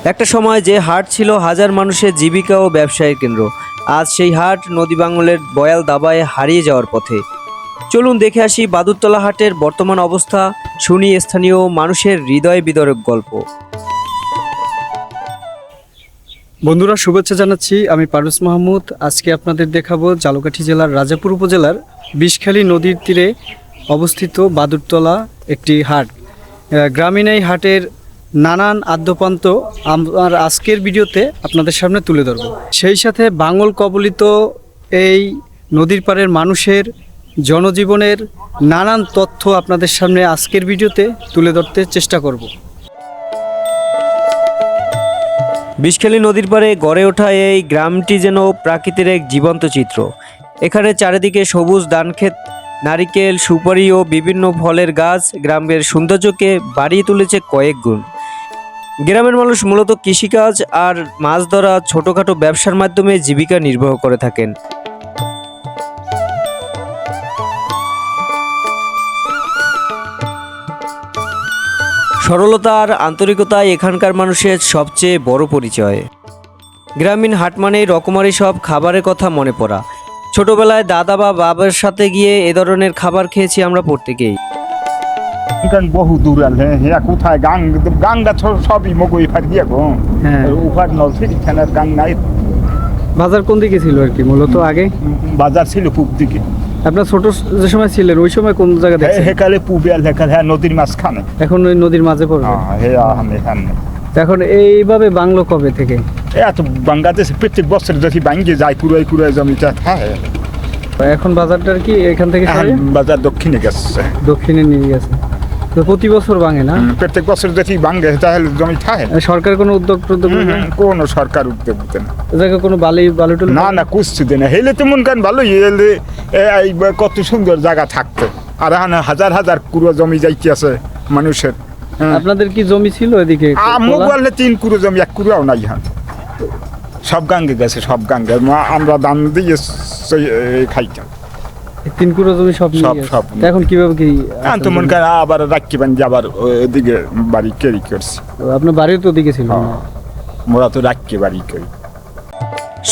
একটা সময় যে হাট ছিল হাজার মানুষের জীবিকা ও ব্যবসায়ের কেন্দ্র, আজ সেই হাট নদী বাংলের বয়াল দাবায় হারিয়ে যাওয়ার পথে। চলুন দেখে আসি বাদুরতলা হাটের বর্তমান অবস্থা, শুনি স্থানীয় মানুষের হৃদয় বিদারক গল্প। বন্ধুরা, শুভেচ্ছা জানাচ্ছি। আমি পারভেজ মাহমুদ। আজকে আপনাদের দেখাবো ঝালকাঠি জেলার রাজাপুর উপজেলার বিষখালী নদীর তীরে অবস্থিত বাদুরতলা একটি হাট। গ্রামীণ এই হাটের নানান আদ্যপ্রান্ত আমার আজকের ভিডিওতে আপনাদের সামনে তুলে ধরব। সেই সাথে বাঙল কবলিত এই নদীর পাড়ের মানুষের জনজীবনের নানান তথ্য আপনাদের সামনে আজকের ভিডিওতে তুলে ধরতে চেষ্টা করব। বিষখালী নদীর পাড়ে গড়ে ওঠা এই গ্রামটি যেন প্রাকৃতির এক জীবন্ত চিত্র। এখানে চারিদিকে সবুজ ধানক্ষেত, নারিকেল, সুপারি ও বিভিন্ন ফলের গাছ গ্রামের সৌন্দর্যকে বাড়িয়ে তুলেছে কয়েক গুণ। গ্রামের মানুষ মূলত কৃষিকাজ আর মাছ ধরা, ছোটোখাটো ব্যবসার মাধ্যমে জীবিকা নির্বাহ করে থাকেন। সরলতা আর আন্তরিকতা এখানকার মানুষের সবচেয়ে বড় পরিচয়। গ্রামীণ হাট মানেই রকমারি সব খাবারের কথা মনে পড়া। ছোটবেলায় দাদা বা বাবার সাথে গিয়ে এ ধরনের খাবার খেয়েছি আমরা প্রত্যেকেই। বহু দূর হ্যাঁ কোথায় গাঙ্গা সবই মগই ফাটিয়ে গো। হ্যাঁ, উপার নলছিলি খেলার গাং নাই। বাজার কোন দিকে ছিল আর কি মূলত আগে? বাজার ছিল পূব দিকে। আপনার ছোট যে সময় ছিলেন ওই সময় কোন জায়গা দেখছেন? হেকালে পূবে হেকাল হ্যাঁ নদীর মাঝখানে। এখন ওই নদীর মাঝে পড়বে। এখন এইভাবে বাংলো কবে থেকে? এত বাংলাদেশে প্রত্যেক বছর যদি ভাঙ্গে যায় কুড়াই কুড়াই জমিটা থাকে। এখন বাজারটার কি এখান থেকে বাজার দক্ষিণে গেছে, দক্ষিণে নিয়ে গেছে। তো প্রতি বছর ভাঙে না? প্রত্যেক বছর যদি ভাঙ্গে তাহলে জমি থাকে। সরকার কোনো উদ্যোগ কোনো সরকার উদ্যোগ দিতে না। জায়গায় কোনো বালুটুল না না কুস্তি দেয় না। হেলে তো মন কান ভালো এলে কত সুন্দর জায়গা থাকতো। আর হাজার হাজার কুড়ো জমি যাইতে আছে মানুষের। আপনাদের কি জমি ছিল এদিকে? মোবাইলে 3 কুড়ো জমি, 1 কুড়োও নাই। হ্যাঁ সব গাঙ্গে গেছে, সব গাঙ্গে আমরা দাম দিয়ে খাইতাম। 3 কুড়ো জমি সব সব। এখন কিভাবে কি তো মন কান আবার রাখি বান্ধি আবার ওইদিকে বাড়ি কেরি করছি। আপনার বাড়িও তো ওদিকে ছিল? মোরা তো রাখি বাড়ি করি।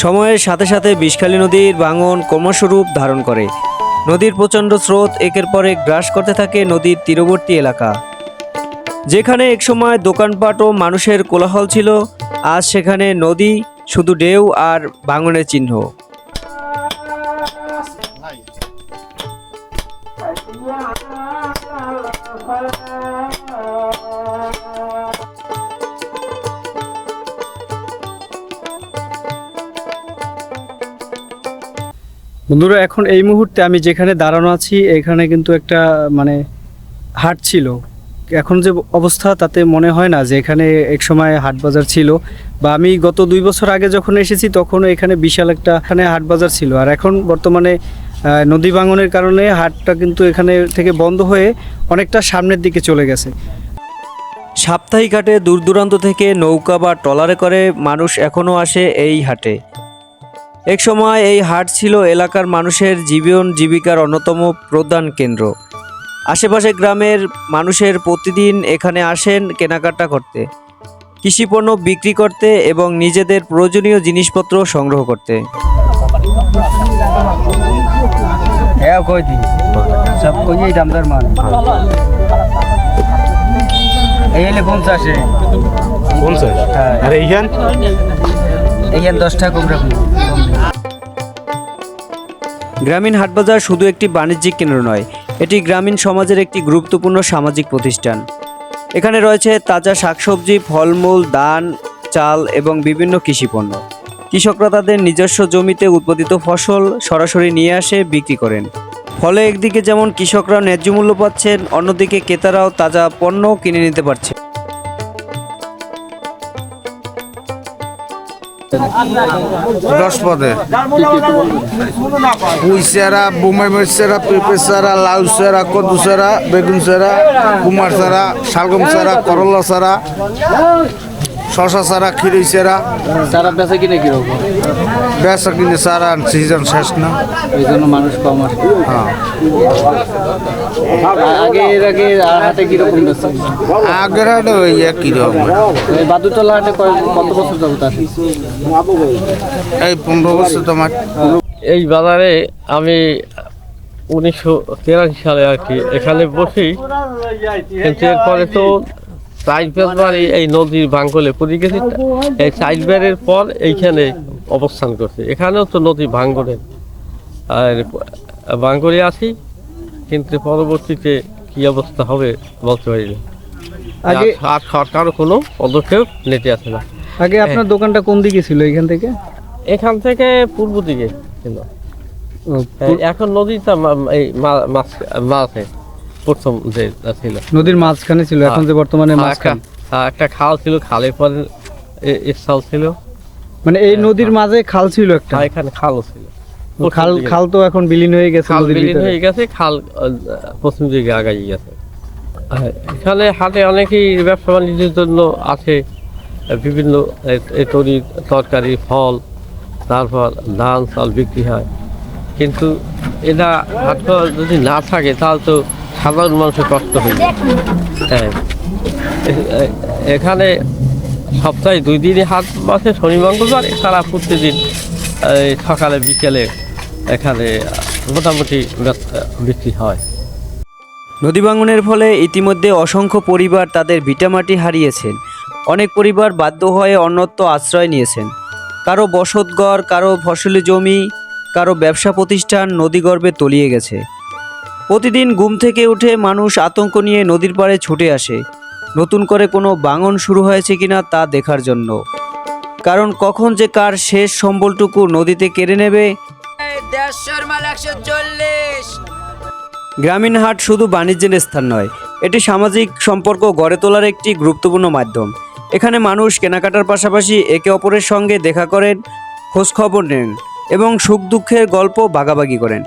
সময়ের সাথে সাথে বিষখালী নদীর ভাঙন ক্রমশ রূপ ধারণ করে। নদীর প্রচণ্ড স্রোত একের পর এক গ্রাস করতে থাকে নদীর তীরবর্তী এলাকা। যেখানে একসময় দোকানপাট ও মানুষের কোলাহল ছিল, আজ সেখানে নদী শুধু ঢেউ আর ভাঙনের চিহ্ন। বন্ধুরা, এখন এই মুহূর্তে আমি যেখানে দাঁড়ানো আছি এখানে কিন্তু একটা হাট ছিল। এখন যে অবস্থা তাতে মনে হয় না যে এখানে একসময় হাট বাজার ছিল। বা আমি গত 2 বছর আগে যখন এসেছি তখন এখানে বিশাল একটা হাট বাজার ছিল। আর এখন বর্তমানে নদী ভাঙনের কারণে হাটটা কিন্তু এখানে থেকে বন্ধ হয়ে অনেকটা সামনের দিকে চলে গেছে। সাপ্তাহিক হাটে দূর দূরান্ত থেকে নৌকা বা ট্রলারে করে মানুষ এখনও আসে এই হাটে। এক সময় এই হাট ছিল এলাকার মানুষের জীবন জীবিকার অন্যতম প্রধান কেন্দ্র। আশেপাশে গ্রামের মানুষের প্রতিদিন এখানে আসেন কেনাকাটা করতে, কৃষিপণ্য বিক্রি করতে এবং নিজেদের প্রয়োজনীয় জিনিসপত্র সংগ্রহ করতে। গ্রামীণ হাটবাজার শুধু একটি বাণিজ্যিক কেন্দ্র নয়, এটি গ্রামীণ সমাজের একটি গুরুত্বপূর্ণ সামাজিক প্রতিষ্ঠান। এখানে রয়েছে তাজা শাকসবজি, ফলমূল, ধান, চাল এবং বিভিন্ন কৃষিপণ্য। কৃষকরা তাদের নিজস্ব জমিতে উৎপাদিত ফসল সরাসরি নিয়ে আসে বিক্রি করেন। ফলে একদিকে যেমন কৃষকরা ন্যায্য মূল্য পাচ্ছেন, অন্যদিকে ক্রেতারাও তাজা পণ্য কিনে নিতে পারছে। 10 পদে পুঁই চারা, বোমাই মরিচ চারা, পেঁপে চারা, লাউ চারা, কদু চারা, বেগুন চারা, কুমার চারা, শালগম চারা, করলা চারা, শশা চারা খিরি চারা চারা বেচা কিনে কিরকম? বেচা কিনে চারা সিজন শেষ না। এই জন্য মানুষ কম আসে। হ্যাঁ এর আগে হাটে কিরকম বেচা? আগের হাটে ওই একই রকম। এই বাদুতলা হাটে কত বছর যাবত আসে? এই 15 বছর তোমার। এই বাজারে আমি 1983 সালে আর কি এখানে বসি, কিন্তু এরপরে তো চাইজবাড়ি এই নদীর ভাঙ্গলে পড়ে গেছি। এই চাইজবাড়ির পর এইখানে অবস্থান করছি। এখানেও তো নদী ভাঙ্গলে আর ভাঙ্গলে আছি, কিন্তু পরবর্তীতে কি অবস্থা হবে বলতে পারি না। আগে আর সরকারও কোনো পদক্ষেপ নিতে আসে না। আগে আপনার দোকানটা কোন দিকে ছিল এখান থেকে? এখান থেকে পূর্ব দিকে ছিল, এখন নদীটা এই মাঝে প্রথম যে ছিল নদীর মাঝখানে ছিল, এখন যে বর্তমানে মাঝখানে একটা খাল ছিল, খালের পরে স্থল ছিল, মানে এই নদীর মাঝে খাল ছিল একটা। এখানে খালও ছিল। খাল তো এখন বিলীন হয়ে গেছে, খাল নদীর বিলীন ভিতরে। হয়ে গেছে, খাল পশ্চিম দিকে আগাই গেছে। এখানে হাটে অনেকেই ব্যবসা বাণিজ্যের জন্য আছে, বিভিন্ন তরকারি, ফল, তারপর ধান চাল বিক্রি হয়। কিন্তু এটা হাট যদি না থাকে তাহলে তো সাধারণ মানুষের কষ্ট হয়ে যায়। হ্যাঁ, এখানে সপ্তাহে 2 দিনই হাট বসে, শনি মঙ্গলবার। এছাড়া প্রতিদিন সকালে বিকেলে এখানে মোটামুটি বিক্রি হয়। নদী ভাঙনের ফলে ইতিমধ্যে অসংখ্য পরিবার তাদের ভিটামাটি হারিয়েছেন। অনেক পরিবার বাধ্য হয়ে অন্যত্র আশ্রয় নিয়েছেন। কারো বসতঘর, কারো ফসলি জমি, কারো ব্যবসা প্রতিষ্ঠান নদীগর্ভে তলিয়ে গেছে। প্রতিদিন ঘুম থেকে উঠে মানুষ আতঙ্ক নিয়ে নদীর পাড়ে ছুটে আসে, নতুন করে কোনো ভাঙন শুরু হয়েছে কিনা তা দেখার জন্য। কারণ কখন যে কার শেষ সম্বলটুকু নদীতে কেড়ে নেবে। গ্রামীণ হাট শুধু বাণিজ্যের স্থান নয়, এটি সামাজিক সম্পর্ক গড়ে তোলার একটি গুরুত্বপূর্ণ মাধ্যম। এখানে মানুষ কেনাকাটার পাশাপাশি একে অপরের সঙ্গে দেখা করেন, খোঁজখবর নেন এবং সুখ দুঃখের গল্প ভাগাভাগি করেন।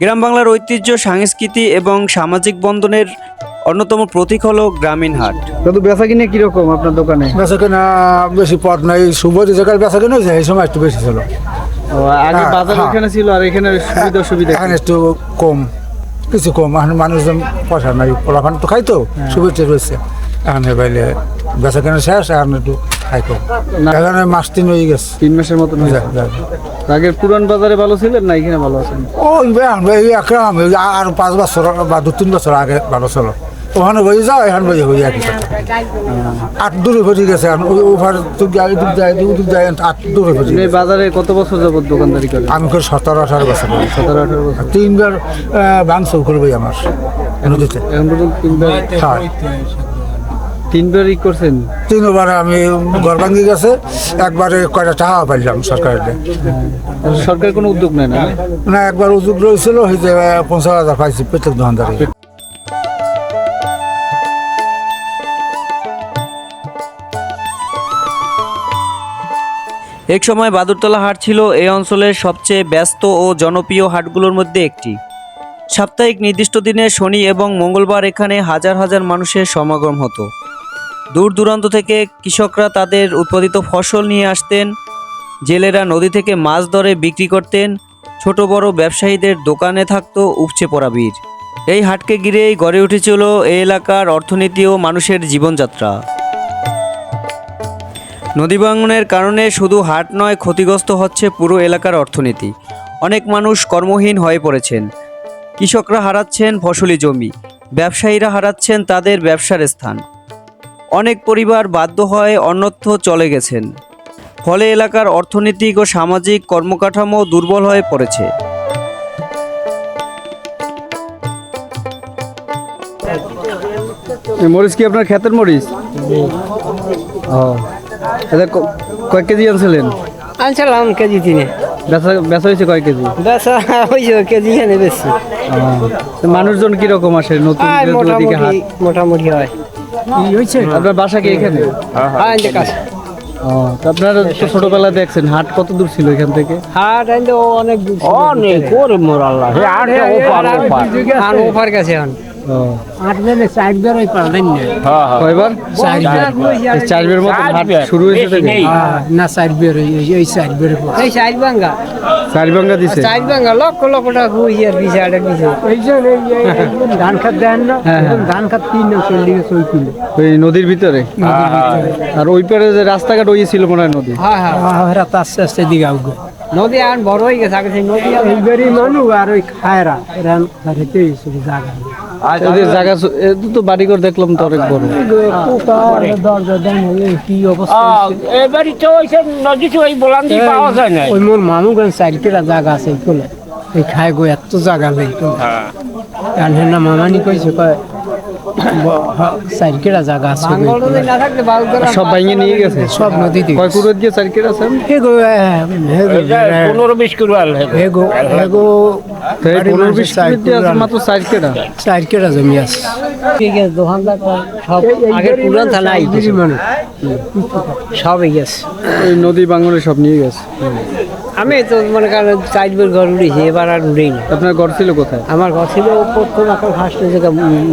গ্রাম বাংলার ঐতিহ্য, সংস্কৃতি এবং সামাজিক বন্ধনের অন্যতম প্রতীক হলো গ্রামীণ হাট। দাদু বেচা কিনে কিরকম আপনার দোকানে? বেচা কেনা বেশি পথ নাই, শুভ যে জায়গায় বেচা কেনা হয়েছে এই সময় একটু বেশি ছিল। আগে হ্যাঁ, বাজার হ্যাঁ। এখানে ছিল, আর এখানে সুবিধা এখন একটু কম, কিছু কম। এখন মানুষজন পয়সা নাই, পোলাপান তো খাইতো, শুভেচ্ছা রয়েছে। এখন বাইলে বেচা কেনা শেষ, এখন একটু খাই কম। এখানে মাস 3 হয়ে গেছে। 3 মাসের মতো হয়ে যায়। আগের পুরান বাজারে ভালো ছিলেন না এখানে ভালো আছেন? একরাম আর 5 বছর বা 2-3 বছর আগে ভালো ছিল। ওখানে বই যাও, এখানে বই হয়ে একই কথা। 8 দূরে ভরে গেছে, ওভার যায় 8 দূরে ভরে এই বাজারে কত বছর যাবত দোকানদারি করে? আমি করে 17-18 বছর। 17-18 বছর। 3বার ভাঙচুর করবে আমার নদীতে। এখন পর্যন্ত 3বার হ্যাঁ, 3বারই করছেন? 3বার আমি ঘর ভাঙি গেছে, একবারে কয়টা টাকা পাইলাম সরকারের। সরকার কোনো উদ্যোগ নেয় না? না, একবার উদ্যোগ রয়েছিল, ওই যে 50,000 পাইছি প্রত্যেক দোকানদারে। এক সময় বাদুরতলা হাট ছিল এই অঞ্চলের সবচেয়ে ব্যস্ত ও জনপ্রিয় হাটগুলোর মধ্যে একটি। সাপ্তাহিক নির্দিষ্ট দিনে শনি এবং মঙ্গলবার এখানে হাজার হাজার মানুষের সমাগম হতো। দূর দূরান্ত থেকে কৃষকরা তাদের উৎপাদিত ফসল নিয়ে আসতেন, জেলেরা নদী থেকে মাছ ধরে বিক্রি করতেন, ছোট বড় ব্যবসায়ীদের দোকানে থাকতো উপচে পড়া ভিড়। এই হাটকে ঘিরেই গড়ে উঠেছিল এই এলাকার অর্থনীতি ও মানুষের জীবনযাত্রা। নদী ভাঙনের কারণে শুধু হাট নয়, ক্ষতিগ্রস্ত হচ্ছে পুরো এলাকার অর্থনীতি। অনেক মানুষ কর্মহীন হয়ে পড়েছেন, কৃষকরা হারাচ্ছেন ফসলি জমি, ব্যবসায়ীরা হারাচ্ছেন তাদের ব্যবসার স্থান। অনেক পরিবার বাধ্য হয়ে অন্যত্র চলে গেছেন। ফলে এলাকার অর্থনৈতিক ও সামাজিক কর্মকাঠামো দুর্বল হয়ে পড়েছে। মরিচ কি আপনার ক্ষেতের মরিচ? ও, এটা কয় কেজি আনছিলেন? আনছিলাম কেজি 3। বেচা হয়েছে কয় কেজি? বেচা হয়েছে কেজি এনে বেশি। তো মানুষজন কিরকম আসে নতুন দিকে হাট? মোটামুটি হয়। আপনার বাসা কি এখানে? হ্যাঁ, এনে কাছে। ও, তো আপনারা তো ছোটবেলা দেখছেন হাট কত দূর ছিল এখান থেকে? হাট এনে অনেক দূর ছিল। অনেক করে মোর আল্লাহ আর ওপার গেছে এখন। 8 4 বার ওই পারলেন না কয়বার? 4 বার এই 4 বার মতো হাট শুরু হয়েছে থেকে না 4 বার এই 4 বার এই 4 ভাঙ্গা 4 ভাঙ্গা দিছে। 4 ভাঙ্গা লক্ষ লক্ষ টাকা হইছে আর বিচারে দিছে এই যে ধান খাত দেন না ধান খাত 3 না 40 ওই কিলো ওই নদীর ভিতরে। আর ওই পারে যে রাস্তাঘাট ওই ছিল মনে হয় নদী। হ্যাঁ রাত আস্তে আস্তে দিকে আউগে নদী আর বড় হয়ে গেছে আগে সেই নদী আর এইবারই মানুষ আর ওই খায়রা এরা খাইতে শুধু জায়গা এদের জায়গা তো বাড়িঘর দেখলাম তো অনেক বড়। দরজা দেন কি অবস্থা এবারই তো ওই সব নদী তো ওই বলান্তি পাওয়া যায় না। ওই মোর মামুগঞ্জ সাইডটা জায়গা আছে এইগুলো এই খায় গো এত জায়গা নেই তো আর না মামানি কইছে কয় সাইডটা জায়গা আছে সব ভাঙিয়ে নিয়ে গেছে সব নদীতে কয় কুরত দিয়ে সার্কিট আছে। হে গো 15-20 করে আল হে গো 15-20 কুরত দিয়ে আছে মাত্র সার্কিট। জমি আছে ঠিক আছে দোকানদার সব আগে পুরান থানা আইছে মানুষ সব এই গেছে ওই নদী বাঙলে সব নিয়ে গেছে। আমি তো মনে করেন 4 বার ঘর উঠেছি এবার আর উঠেই না। আপনার ঘর ছিল কোথায়? আমার ঘর ছিল প্রথম এখন ফার্স্ট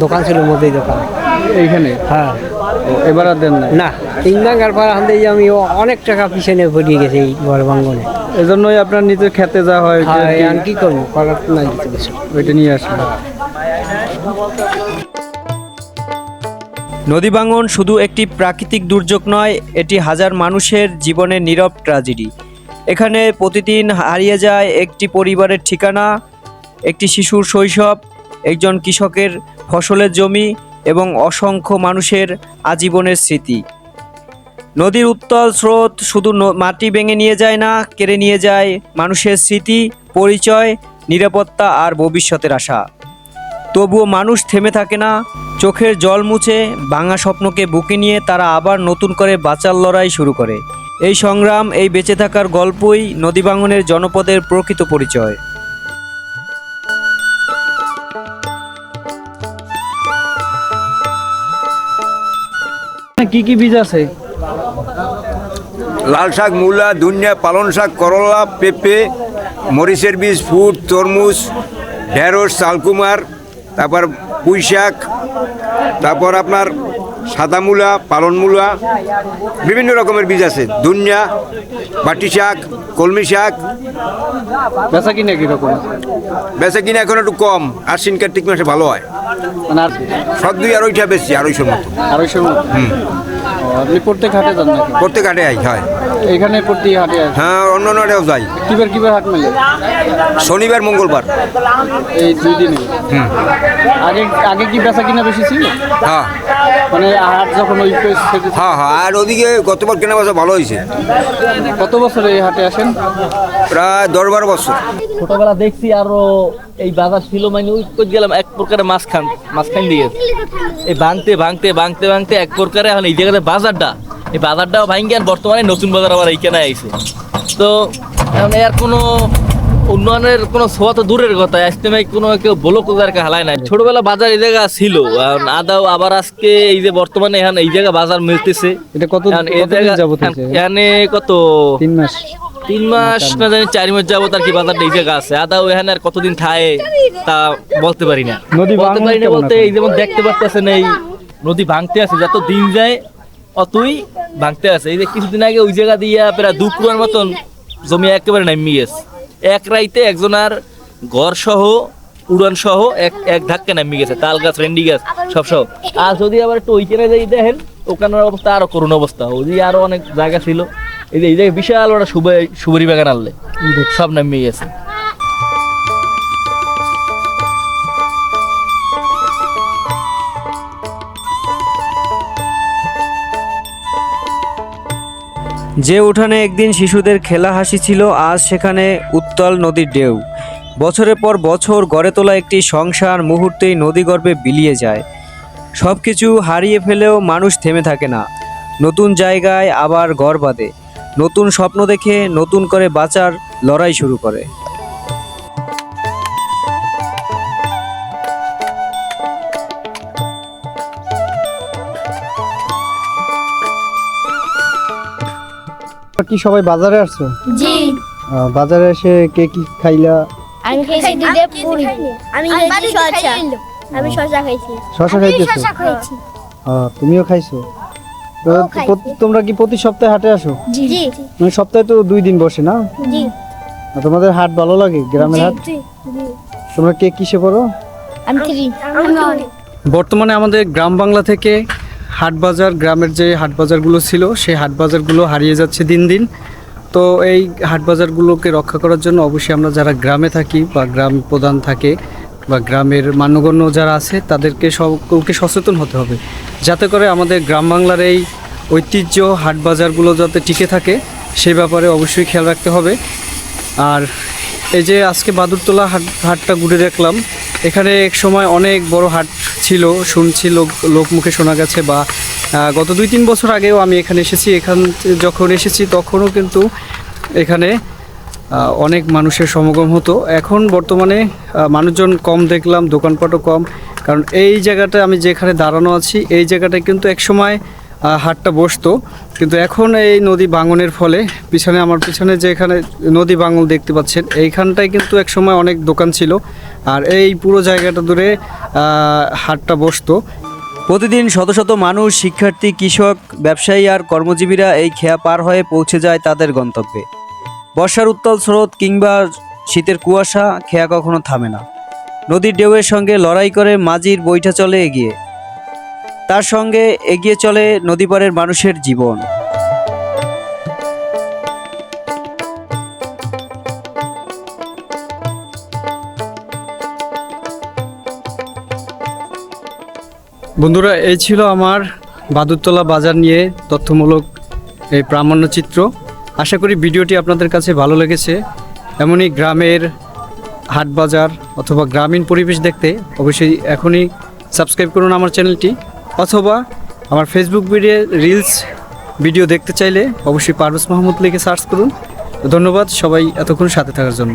দোকান ছিল মধ্যেই দোকান এইখানে। হ্যাঁ এবার আর দেন না 3 ভাঙার পর হাতে আমি অনেক টাকা পিছনে পড়িয়ে গেছে এই ঘর ভাঙ্গনে। এজন্যই আপনার নিজের খেতে যাওয়া হয় যে হ্যাঁ আর কি করবো করার নাই কিছু ওইটা নিয়ে আসেন। নদী ভাঙন শুধু একটি প্রাকৃতিক দুর্যোগ নয়, এটি হাজার মানুষের জীবনের নীরব ট্র্যাজেডি। এখানে প্রতিদিন হারিয়ে যায় একটি পরিবারের ঠিকানা, একটি শিশুর শৈশব, একজন কৃষকের ফসলের জমি এবং অসংখ্য মানুষের আজীবনের স্মৃতি। নদীর উত্তাল স্রোত শুধু মাটি ভেঙে নিয়ে যায় না, কেড়ে নিয়ে যায় মানুষের স্মৃতি, পরিচয়, নিরাপত্তা আর ভবিষ্যতের আশা। তবুও মানুষ থেমে থাকে না, চোখের জল মুছে ভাঙা স্বপ্নকে বুকে নিয়ে তারা আবার নতুন করে বাঁচার লড়াই শুরু করে। এই সংগ্রাম, এই বেঁচে থাকার গল্পই নদী ভাঙনের জনপদের প্রকৃত পরিচয়। কি কি বীজ আছে? লাল শাক, মূলা, ধনিয়া, পালং শাক, করলা, পেঁপে, মরিচের বীজ, ফুট, তরমুজ, ঢেঁড়স, চালকুমার, তারপর পুঁই শাক, তারপর আপনার সাদা মূলা, পালন মূলা, বিভিন্ন রকমের বীজ আছে। ধনিয়া, বাটি শাক, কলমি শাক। বেচা কিনা কিরকম? বেচা কিনা এখন একটু কম, আশ্বিন কার্তিক মাসে ভালো হয়। মানে আর সব 2-2.5 বেশি, 250 মতো। 250 মতো। আপনি প্রত্যেক হাটে যান নাকি? প্রত্যেক হাটে হয়। এখানে প্রতি হাটে আছে? হ্যাঁ, অন্য হাটেও যাই। কিবার হাট মেলে? শনিবার, মঙ্গলবার, এই 2 দিনে। আগে কি বেচা কিনা বেশি ছিল? হ্যাঁ মানে হাট যখন ওই হ্যাঁ হ্যাঁ। আর ওদিকে গতবার কেনা বেচা ভালো হয়েছে। কত বছর এই হাটে আসেন? প্রায় 10-12 বছর। ছোটবেলা দেখছি আরো এই বাজার ছিল মানে ওই কই গেলাম এক প্রকারের মাঝখান দিয়ে এই ভাঙতে এক প্রকারে এখন এই জায়গাতে এই বাজারটাও ভাঙ্গি আর বর্তমানে নতুন বাজার আবার এইখানে আইছে। তো এখন এর কোনো উন্নয়নের কোনো ছোঁয়া তো দূরের কথা, ইস্তেমাই কোনো কেউ ব্লক হালায় নাই। ছোটবেলা বাজার এই জায়গা ছিল আদাও, আবার আজকে এই যে বর্তমানে এখন এই জায়গা বাজার মিলতেছে। এটা কত এই জায়গা যাবত এখানে কত 3 মাস 3 মাস না জানি 4 মাস যাবত আর কি বাজারটা এই জায়গা আছে। আদাও এখানে আর কতদিন থাকে তা বলতে পারি না। বলতে এই যেমন দেখতে পাচ্ছেন এই নদী ভাঙতে আছে, যত দিন যায় অতই ভাঙতে আছে। এই যে কিছুদিন আগে ওই জায়গা দিয়ে প্রায় 2 কুয়ার মতন জমি একেবারে নামিয়ে গেছে। এক রাইতে একজনের ঘর সহ উড়ান সহ এক ধাক্কা নামিয়ে গেছে, তাল গাছ, রেন্ডি গাছ সব সহ। আর যদি আবার একটু ওইখানে যাই দেখেন ওখানের অবস্থা আরো করুণ অবস্থা। ওই আরো অনেক জায়গা ছিল, এই জায়গায় বিশাল ওরা সুবরি বাগান আনলে সব নামিয়ে গেছে। যে উঠানে একদিন শিশুদের খেলা হাসি ছিল, আজ সেখানে উত্তাল নদীর ঢেউ। বছরের পর বছর গড়ে তোলা একটি সংসার মুহূর্তেই নদীগর্ভে বিলিয়ে যায়। সব কিছু হারিয়ে ফেলেও মানুষ থেমে থাকে না, নতুন জায়গায় আবার ঘর বাঁধে, নতুন স্বপ্ন দেখে নতুন করে বাঁচার লড়াই শুরু করে। কি সবাই বাজারে আসছো? জি। বাজারে এসে কে কি খাইলা? আমি খেয়েছি দুধে পুরি। আমি খেয়েছি শসা। আমি শশা খাইছি। শশা খাইতেছো? খাইছি। তুমিও খাইছো? তো তোমরা কি প্রতি সপ্তাহে হাটে আসো? জি জি মানে সপ্তাহে তো 2 দিন বসে না? জি। আর তোমাদের হাট ভালো লাগে, গ্রামের হাট? তোমরা কে কিসে পড়ো? আমি 3। বর্তমানে আমাদের গ্রাম বাংলা থেকে হাট বাজার, গ্রামের যে হাট বাজারগুলো ছিল সেই হাট বাজারগুলো হারিয়ে যাচ্ছে দিন দিন। তো এই হাট বাজারগুলোকে রক্ষা করার জন্য অবশ্যই আমরা যারা গ্রামে থাকি বা গ্রাম প্রধান থাকে বা গ্রামের মান্যগণ্য যারা আছে তাদেরকে সকলকে সচেতন হতে হবে, যাতে করে আমাদের গ্রাম বাংলার এই ঐতিহ্য হাট বাজারগুলো যাতে টিকে থাকে সেই ব্যাপারে অবশ্যই খেয়াল রাখতে হবে। আর এই যে আজকে বাদুরতলা হাটটা ঘুরে দেখলাম, এখানে এক সময় অনেক বড় হাট ছিল, শুনছি লোক মুখে শোনা গেছে, বা গত 2-3 বছর আগেও আমি এখানে এসেছি। যখন এসেছি তখনও কিন্তু এখানে অনেক মানুষের সমাগম হতো। এখন বর্তমানে মানুষজন কম দেখলাম, দোকানপাটও কম, কারণ এই জায়গাটা আমি যেখানে দাঁড়ানো আছি এই জায়গাটায় কিন্তু একসময় হাটটা বসতো, কিন্তু এখন এই নদী ভাঙনের ফলে আমার পিছনে যে এখানে নদী ভাঙন দেখতে পাচ্ছেন এইখানটায় কিন্তু একসময় অনেক দোকান ছিল, আর এই পুরো জায়গাটা ধরে হাটটা বসতো। প্রতিদিন শত শত মানুষ, শিক্ষার্থী, কৃষক, ব্যবসায়ী আর কর্মজীবীরা এই খেয়া পার হয়ে পৌঁছে যায় তাদের গন্তব্যে। বর্ষার উত্তাল স্রোত কিংবা শীতের কুয়াশা, খেয়া কখনো থামে না। নদীর ঢেউয়ের সঙ্গে লড়াই করে মাঝির বইটা চলে এগিয়ে, তার সঙ্গে এগিয়ে চলে নদীপাড়ের মানুষের জীবন। বন্ধুরা, এই ছিল আমার বাদুরতলা বাজার নিয়ে তথ্যমূলক এই প্রামাণ্য চিত্র। আশা করি ভিডিওটি আপনাদের কাছে ভালো লেগেছে। এমনই গ্রামের হাট বাজার অথবা গ্রামীণ পরিবেশ দেখতে অবশ্যই এখনই সাবস্ক্রাইব করুন আমার চ্যানেলটি, অথবা আমার ফেসবুক রিলস ভিডিও দেখতে চাইলে অবশ্যই পারভেজ মাহমুদ লিখে সার্চ করুন। ধন্যবাদ সবাই এতক্ষণ সাথে থাকার জন্য।